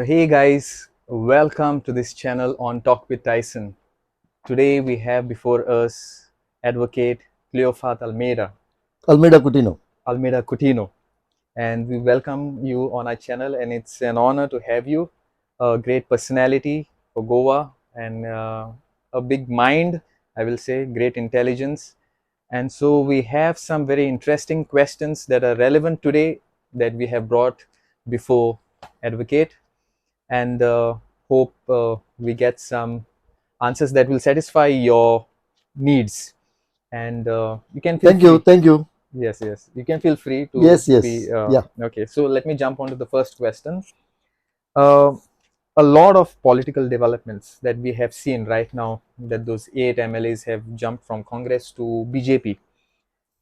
So hey guys, welcome to this channel on Talk with Tyson. Today we have before us Advocate Cleofato Almeida Coutinho. Coutinho, and we welcome you on our channel. And it's an honor to have you. A great personality for Goa and a big mind, I will say, great intelligence. And so we have some very interesting questions that are relevant today that we have brought before Advocate. And hope we get some answers that will satisfy your needs. And you can feel free. Thank you. Yes, you can feel free to Yes, be yeah. okay. So let me jump on to the first question. uh, a lot of political developments that we have seen right now, that those 8 MLAs have jumped from Congress to BJP,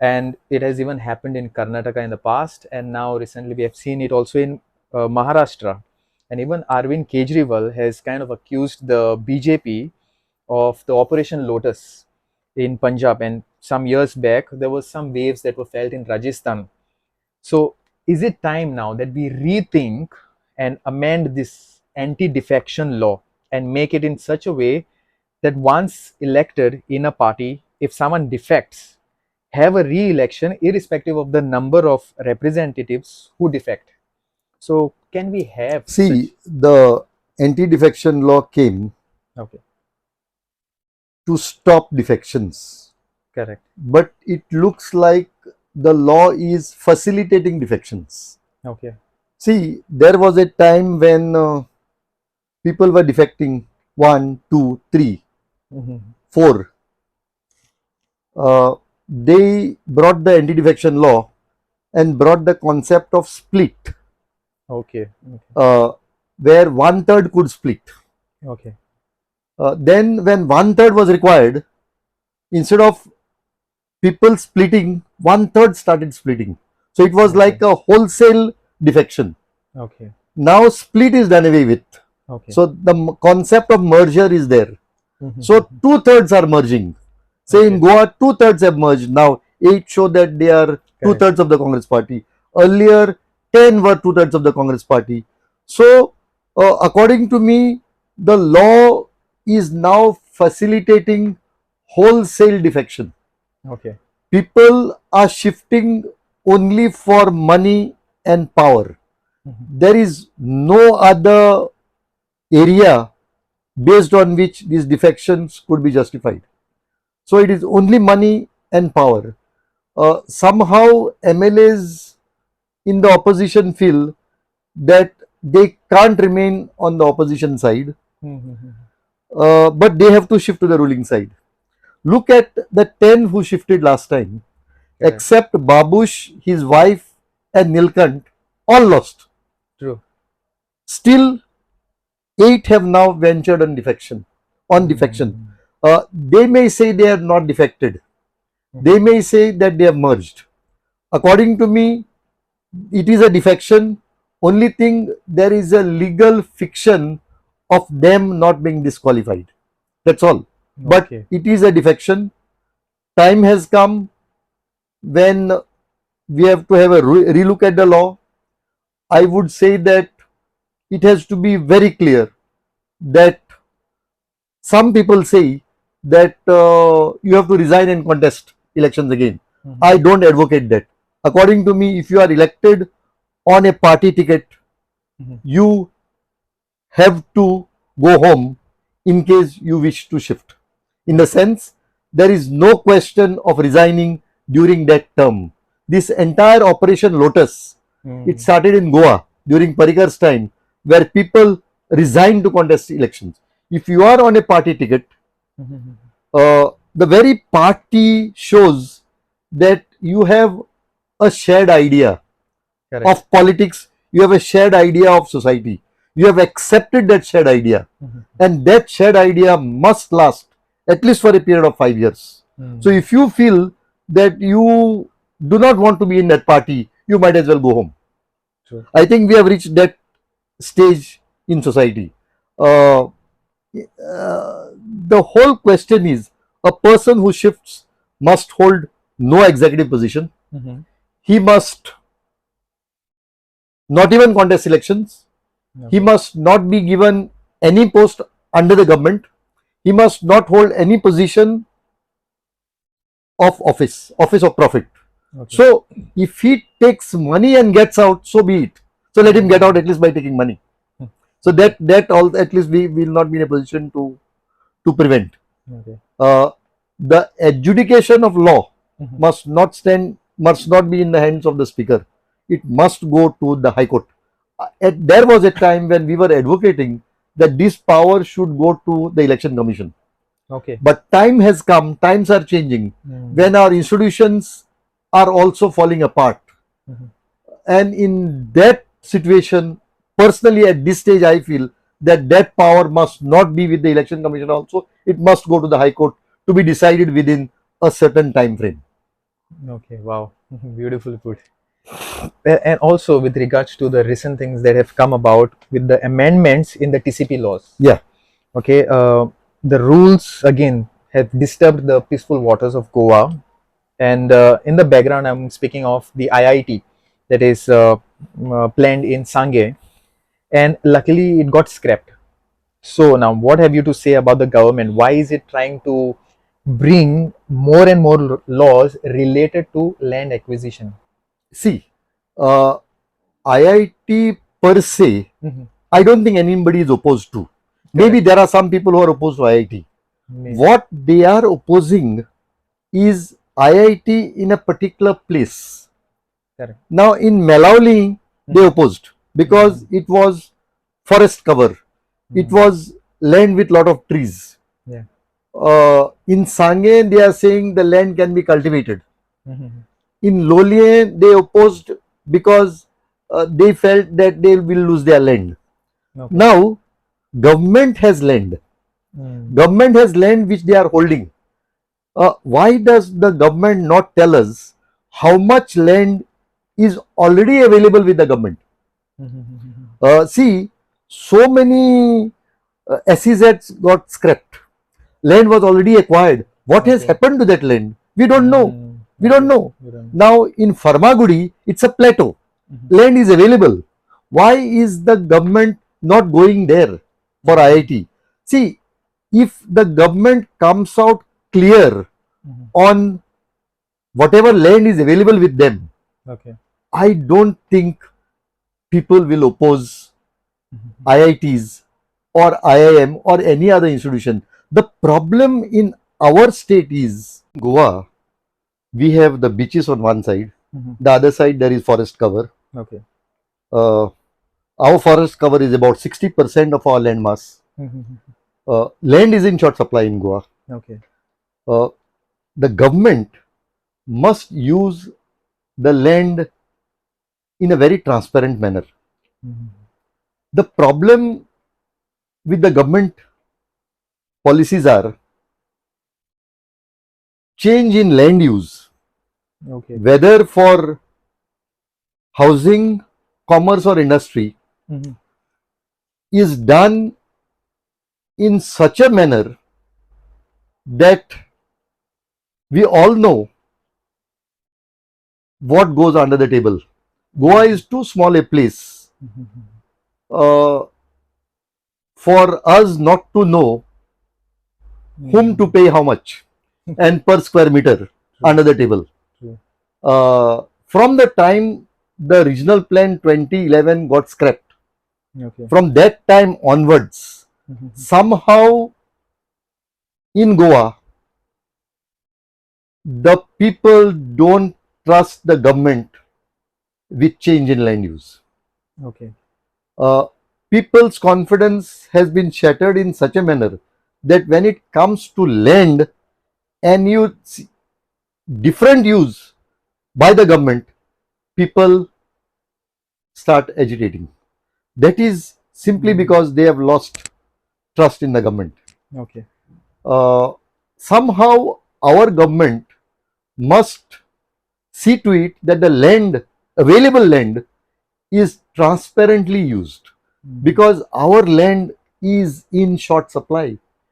and it has even happened in Karnataka in the past, and now recently we have seen it also in Maharashtra. And even Arvind Kejriwal has kind of accused the BJP of the Operation Lotus in Punjab, and some years back there was some waves that were felt in Rajasthan. So is it time now that we rethink and amend this anti-defection law and make it in such a way that once elected in a party, if someone defects, have a re-election irrespective of the number of representatives who defect? So can we have such? See, the anti-defection law came Okay, to stop defections, correct. but it looks like the law is facilitating defections. Okay. See, there was a time when people were defecting 1, 2, 3, Mm-hmm. 4. They brought the anti-defection law and brought the concept of split, Okay. where 1/3 could split. Okay. Then when 1/3 was required, instead of people splitting, 1/3 started splitting. So it was Okay. like a wholesale defection. Okay. Now split is done away with. Okay. So the concept of merger is there. Mhm. So 2/3 are merging. Say in Okay. Goa, 2/3 have merged. Now 8 show that they are 2/3 of the Congress party. Earlier 10 were 2/3 of the Congress party. So according to me, the law is now facilitating wholesale defection. Okay. People are shifting only for money and power. Mhm. There is no other area based on which these defections could be justified. So it is only money and power. Somehow MLAs in the opposition feel that they can't remain on the opposition side, Mhm. but they have to shift to the ruling side. Look at the 10 who shifted last time. Correct. Except Babush, his wife, and Nilkant, all lost. True. Still, 8 have now ventured on defection. They may say they are not defected. They may say that they have merged. According to me, it is a defection. Only thing, there is a legal fiction of them not being disqualified. That's all. But Okay. it is a defection. Time has come when we have to have a relook at the law. I would say that it has to be very clear that some people say that you have to resign and contest elections again. Mhm. I don't advocate that. According to me, if you are elected on a party ticket, Mhm. you have to go home in case you wish to shift. In the sense, there is no question of resigning during that term. This entire Operation Lotus, it started in Goa during Parikar's time, where people resigned to contest elections. If you are on a party ticket, Mhm. the very party shows that you have a shared idea Correct. of politics, you have a shared idea of society. You have accepted that shared idea, Mhm. and that shared idea must last at least for a period of 5 years. So if you feel that you do not want to be in that party, you might as well go home. True. I think we have reached that stage in society. The whole question is, a person who shifts must hold no executive position. Mhm. He must not even contest elections. He Okay. must not be given any post under the government. He must not hold any position of office of profit. Okay. So if he takes money and gets out, so be it. So let him get out Mhm. at least by taking money. So Okay. that all at least we will not be in a position to prevent. Okay. Uh, the adjudication of law Mhm. must not be in the hands of the speaker. It must go to the High Court. There was a time when we were advocating that this power should go to the Election Commission. Okay. But time has come, times are changing, Mhm. when our institutions are also falling apart. Mhm. And in that situation, personally at this stage, I feel that that power must not be with the Election Commission also. It must go to the High Court to be decided within a certain time frame. Okay. Wow. Beautifully put. And also with regards to the recent things that have come about with the amendments in the TCP laws. Yeah. Okay, the rules again have disturbed the peaceful waters of Goa, and in the background, I'm speaking of the IIT that is planned in Sangay, and luckily it got scrapped. So now, what have you to say about the government? Why is it trying to bring more and more laws related to land acquisition? See, uh, IIT per se, Mhm. I don't think anybody is opposed to. Maybe Correct. there are some people who are opposed to IIT. Maybe. What they are opposing is IIT in a particular place. Correct. Now in Malauli, they Mhm. opposed because Mhm. it was forest cover. It Mhm. was land with lot of trees. Yeah. In Sangye, they are saying the land can be cultivated. Mhm. In Lolien, they opposed because they felt that they will lose their land. Okay. Now, government has land. Mm. Government has land which they are holding. Why does the government not tell us how much land is already available with the government? Mhm. See, so many SEZs got scrapped. Land was already acquired. What has Okay. happened to that land? We don't know. We don't Okay. know. You don't. Now in Farmagudi, it's a plateau. Mhm. Land is available. Why is the government not going there for Mhm. IIT? See, if the government comes out clear Mhm. on whatever land is available with them, Okay. I don't think people will oppose Mhm. IITs or IIM or any other institution. The problem in our state is Goa, we have the beaches on one side, Mhm. the other side there is forest cover. Okay. Uh, our forest cover is about 60% of our land mass. Mhm. Land is in short supply in Goa. Okay. Uh, the government must use the land in a very transparent manner. Mhm. The problem with the government policies are change in land use, Okay. whether for housing, commerce, or industry, Mhm. is done in such a manner that we all know what goes under the table. Goa Mhm. is too small a place Mhm. uh, for us not to know whom to Mhm. pay how much and per square meter True. under the table. True. From the time the regional plan 2011 got scrapped, Okay. from that time onwards, Mhm. somehow in Goa, the people don't trust the government with change in land use. Okay. Uh, People's confidence has been shattered in such a manner that when it comes to land and you see different use by the government, people start agitating. That is simply Mhm. because they have lost trust in the government. Okay. Uh, Somehow, our government must see to it that the land, available land, is transparently used Mhm. because our land is in short supply.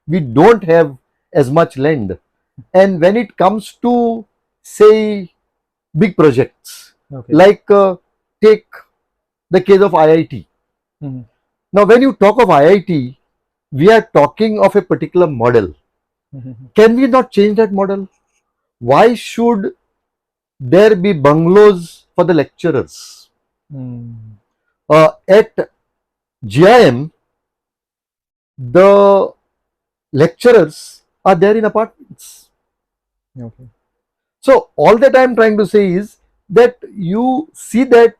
We don't have as much land. And when it comes to, say, big projects, Okay. like take the case of IIT. Mhm. Now, when you talk of IIT, we are talking of a particular model. Mhm. Can we not change that model? Why should there be bungalows for the lecturers? Mm. At GIM, the lecturers are there in apartments. Okay. So, all that I am trying to say is that you see that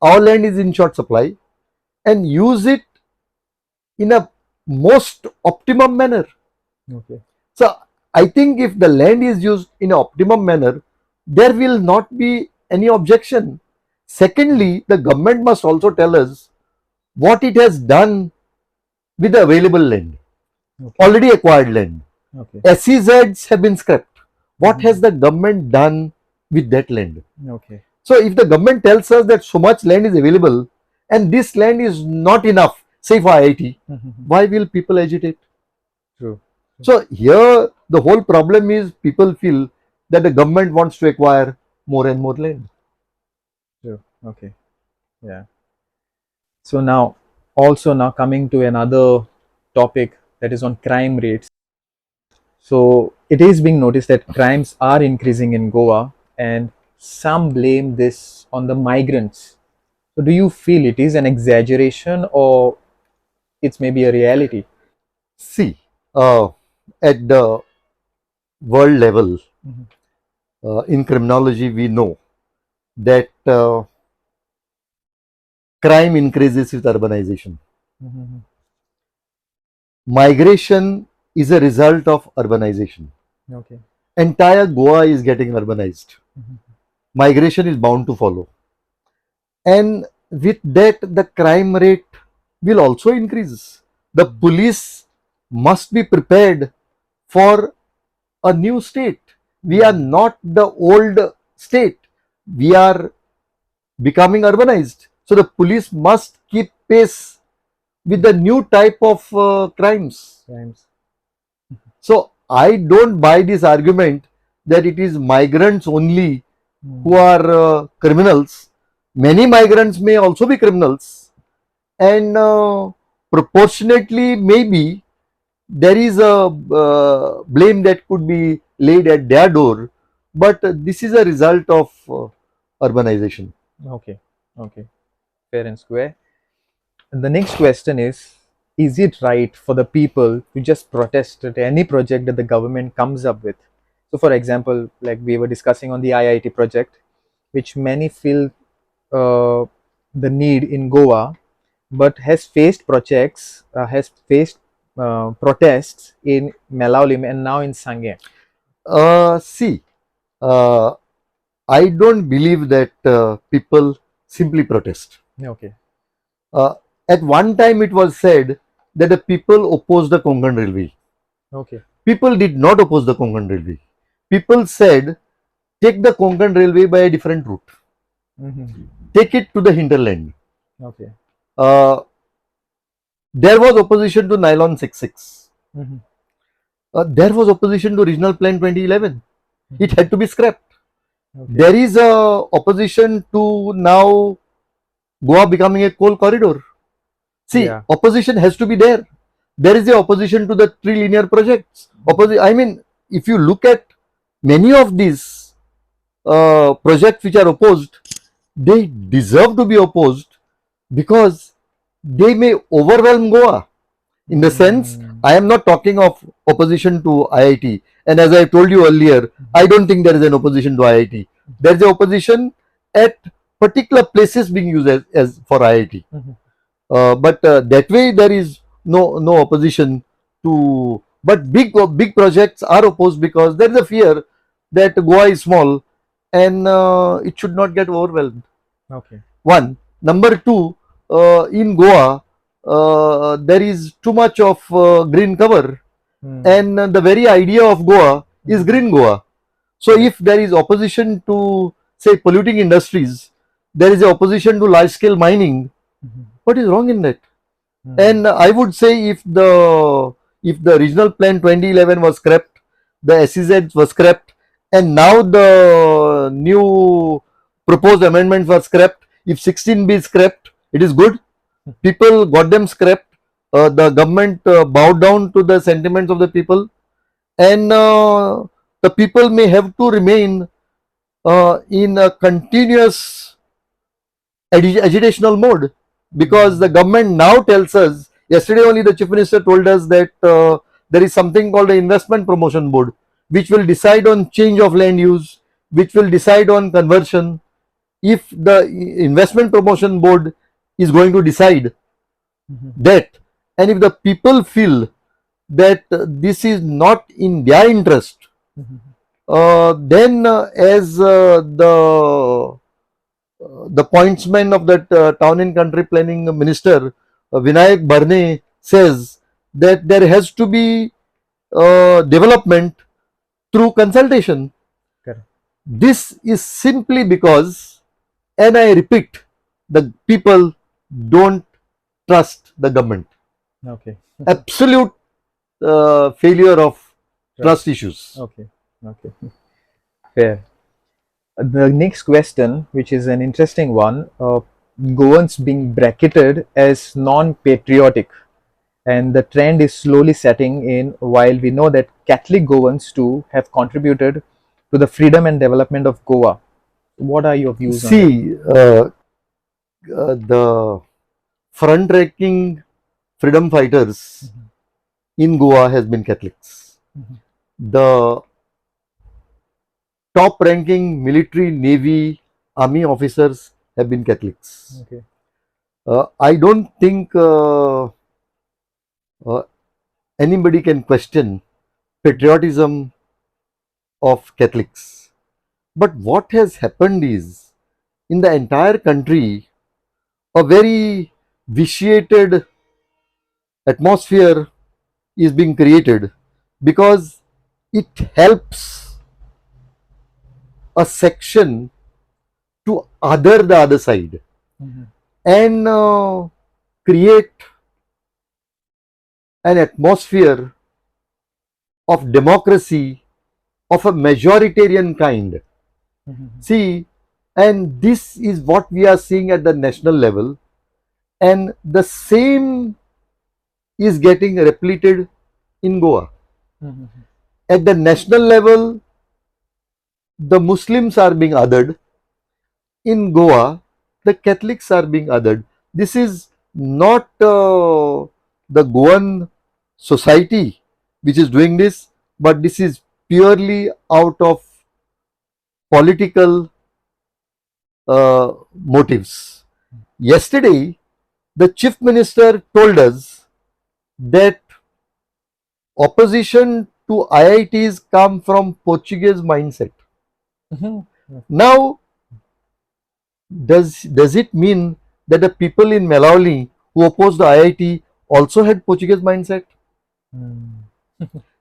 our land is in short supply and use it in a most optimum manner. Okay. So, I think if the land is used in an optimum manner, there will not be any objection. Secondly, the government must also tell us what it has done with the available land, Okay. already acquired land. Okay. SEZs have been scrapped. What has Mhm. the government done with that land? Okay. So, if the government tells us that so much land is available and this land is not enough, say for IIT, Mhm. why will people agitate? True. So, here the whole problem is people feel that the government wants to acquire more and more land. True. Okay. Yeah. So now, also now coming to another topic, that is on crime rates. So it is being noticed that crimes are increasing in Goa, and some blame this on the migrants. So do you feel it is an exaggeration, or it's maybe a reality? See, uh, at the world level, Mhm. in criminology, we know that crime increases with urbanization. Mhm. Migration is a result of urbanization. Okay. Entire Goa is getting urbanized. Mhm. Migration is bound to follow. And with that, the crime rate will also increase. The police must be prepared for a new state. We are Mhm. not the old state. We are becoming urbanized. So the police must keep pace with the new type of crimes. Crimes. So I don't buy this argument that it is migrants only who Mhm. are criminals. Many migrants may also be criminals, and proportionately, maybe there is a blame that could be laid at their door, but this is a result of urbanization. Okay. Okay. Fair and square. And the next question is it right for the people to just protest at any project that the government comes up with? So, for example, like we were discussing on the IIT project, which many feel the need in Goa, but has faced protests in Malaulim and now in Sangye. See, uh, I don't believe that people simply protest. Okay. Uh, at one time, it was said that the people opposed the Konkan Railway. Okay. People did not oppose the Konkan Railway. People said, take the Konkan Railway by a different route, Mm-hmm. take it to the hinterland. Okay. Uh, there was opposition to Nylon 66. Mm-hmm. There was opposition to Regional Plan 2011. It Mm-hmm. had to be scrapped. Okay. There is a opposition to now Goa becoming a coal corridor. See, Yeah. opposition has to be there. There is a opposition to the three linear projects. I mean, if you look at many of these projects which are opposed, they deserve to be opposed because they may overwhelm Goa. In the sense, Mm. I am not talking of opposition to IIT. And as I told you earlier, I don't think there is an opposition to IIT. There is an opposition at particular places being used as for IIT. Mhm. But that way there is no opposition to. But big projects are opposed because there is a fear that Goa is small and it should not get overwhelmed. Okay. One. Number two, in Goa, there is too much of green cover, Mm. and the very idea of Goa is Mhm. green Goa. So, Correct. if there is opposition to, say, polluting industries, there is a opposition to large scale mining. Mhm. What is wrong in that? Mm. And I would say if the regional plan 2011 was scrapped, the SEZ was scrapped, and now the new proposed amendments were scrapped. If 16B is scrapped, it is good. People got them scrapped. The government bowed down to the sentiments of the people, and the people may have to remain in a continuous agitational mode, because the government now tells us, yesterday only the chief minister told us that there is something called the investment promotion board, which will decide on change of land use, which will decide on conversion. If the investment promotion board is going to decide that, and if the people feel that this is not in their interest, then as the pointsman of that town and country planning minister, Vinayak Barne, says that there has to be development through consultation. Correct. This is simply because, and I repeat, the people don't trust the government. Okay. Absolute failure of trust issues. Okay. Okay. Fair. The next question, which is an interesting one, Goans being bracketed as non-patriotic, and the trend is slowly setting in. While we know that Catholic Goans too have contributed to the freedom and development of Goa. What are your views on that? See, the front-ranking freedom fighters in Goa has been Catholics. The top-ranking military, navy, army officers have been Catholics. Okay. I don't think anybody can question patriotism of Catholics. But what has happened is, in the entire country, a very vitiated atmosphere is being created, because it helps a section to other the other side and create an atmosphere of democracy of a majoritarian kind. See, and this is what we are seeing at the national level, and the same is getting replicated in Goa. At the national level, the Muslims are being othered. In Goa, the Catholics are being othered. This is not the Goan society which is doing this, but this is purely out of political motives. Yesterday, the chief minister told us that opposition to IITs come from Portuguese mindset. Now, does it mean that the people in Malawi who opposed the IIT also had Portuguese mindset?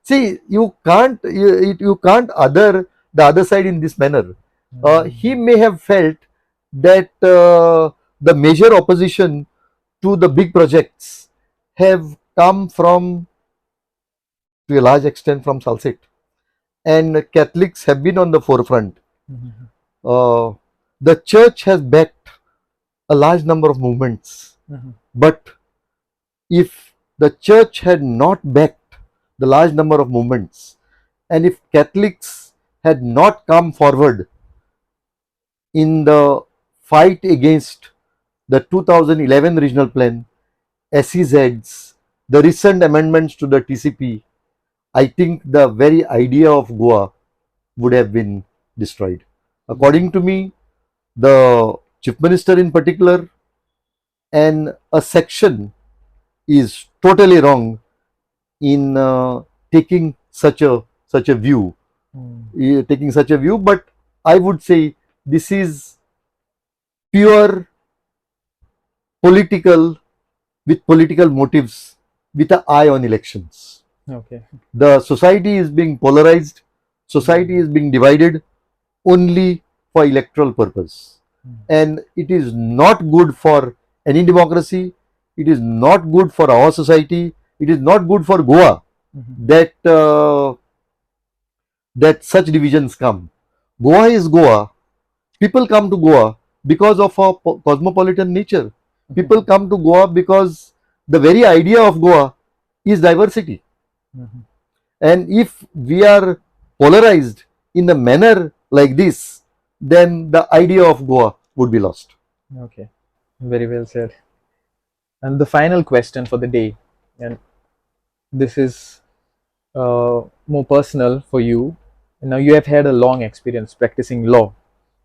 See, you can't other the other side in this manner. He may have felt that the major opposition to the big projects have come from, to a large extent, from Salsit, and Catholics have been on the forefront. The church has backed a large number of movements, but if the church had not backed the large number of movements, and if Catholics had not come forward in the fight against the 2011 regional plan, SEZs, the recent amendments to the TCP, I think the very idea of Goa would have been destroyed. According to me, the chief minister in particular and a section is totally wrong in taking such a view. But I would say this is pure political, with political motives, with an eye on elections. Okay. The society is being polarized, society is being divided only for electoral purpose, and it is not good for any democracy. It is not good for our society. It is not good for Goa that that such divisions come. Goa is Goa. People come to Goa because of our cosmopolitan nature. People come to Goa because the very idea of Goa is diversity. And if we are polarized in a manner like this, then the idea of Goa would be lost. Okay, very well said. And the final question for the day, and this is more personal for you. Now, you have had a long experience practicing law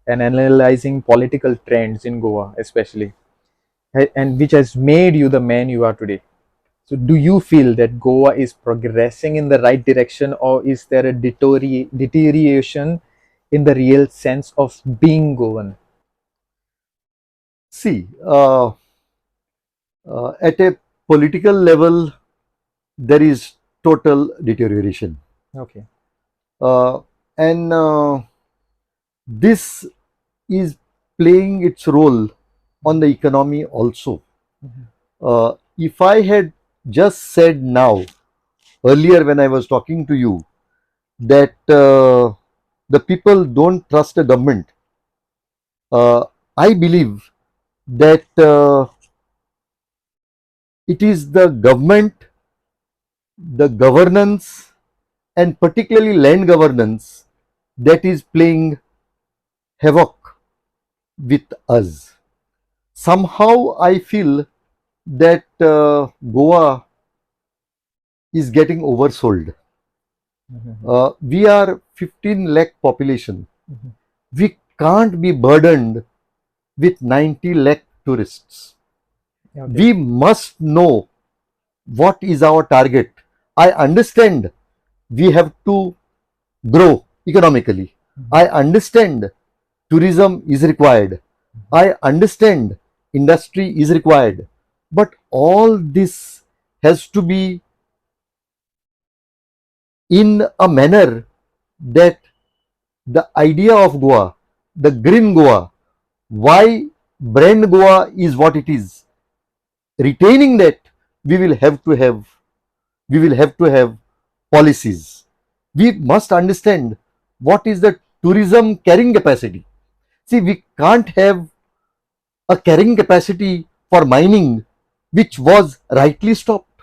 and analyzing political trends in Goa, especially, and which has made you the man you are today. So, do you feel that Goa is progressing in the right direction, or is there a deterioration in the real sense of being Goan? See, at a political level, there is total deterioration. Okay. Uh, and this is playing its role on the economy also. If I had just said now, earlier when I was talking to you, that the people don't trust the government, I believe that it is the government, the governance, and particularly land governance that is playing havoc with us. Somehow I feel that Goa is getting oversold. We are 15 lakh population. We can't be burdened with 90 lakh tourists. Okay. We must know what is our target. I understand we have to grow economically. I understand tourism is required. I understand industry is required. But all this has to be in a manner that the idea of Goa, the green Goa, why brand Goa is what it is. Retaining that, we will have to have policies. We must understand what is the tourism carrying capacity. See, we can't have a carrying capacity for mining which was rightly stopped.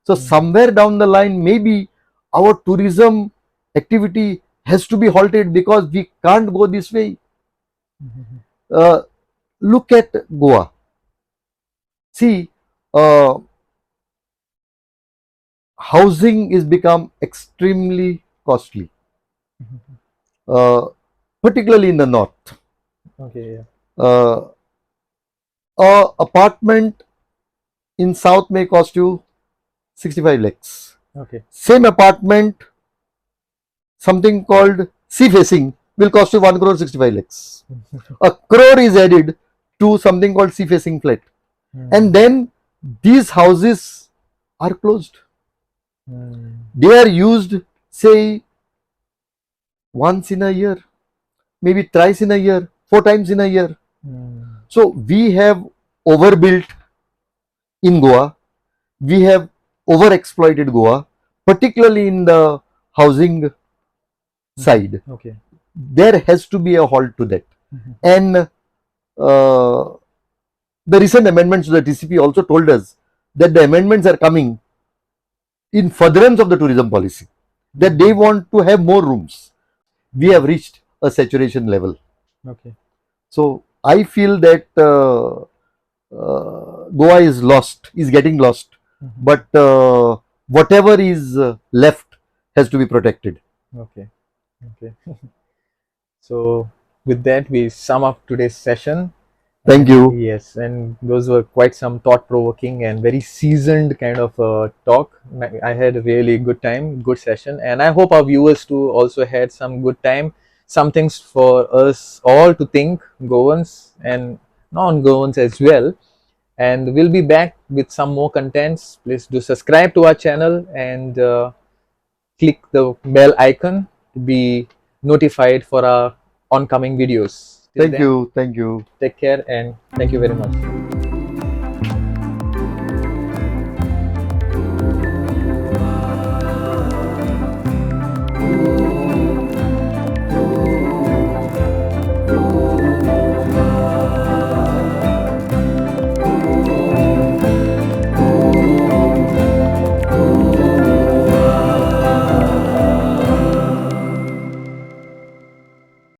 So somewhere down the line, maybe our tourism activity has to be halted because we can't go this way. Uh, Look at Goa. See, uh, housing is become extremely costly, uh, particularly in the north. Okay. Yeah. Uh, a apartment in south may cost you 65 lakhs. Okay. Same apartment, something called sea facing, will cost you 1 crore 65 lakhs. A crore is added to something called sea facing flat. And then these houses are closed. They are used, say, once in a year, maybe thrice in a year, 4 times in a year. So we have overbuilt in Goa. We have overexploited Goa, particularly in the housing side. Okay. There has to be a halt to that. And the recent amendments to the TCP also told us that the amendments are coming in furtherance of the tourism policy, that they want to have more rooms. We have reached a saturation level. Okay. So I feel that Goa is lost, is getting lost, but whatever is left has to be protected. Okay. Okay. So with that, we sum up today's session. Thank you. Yes, and those were quite some thought-provoking and very seasoned kind of talk. I had a really good time, good session, and I hope our viewers too also had some good time. Some things for us all to think, Goans and non-Goans as well. And we'll be back with some more contents. Please do subscribe to our channel and click the bell icon to be notified for our oncoming videos. Till Thank then, you. Thank you. take care and thank you very much.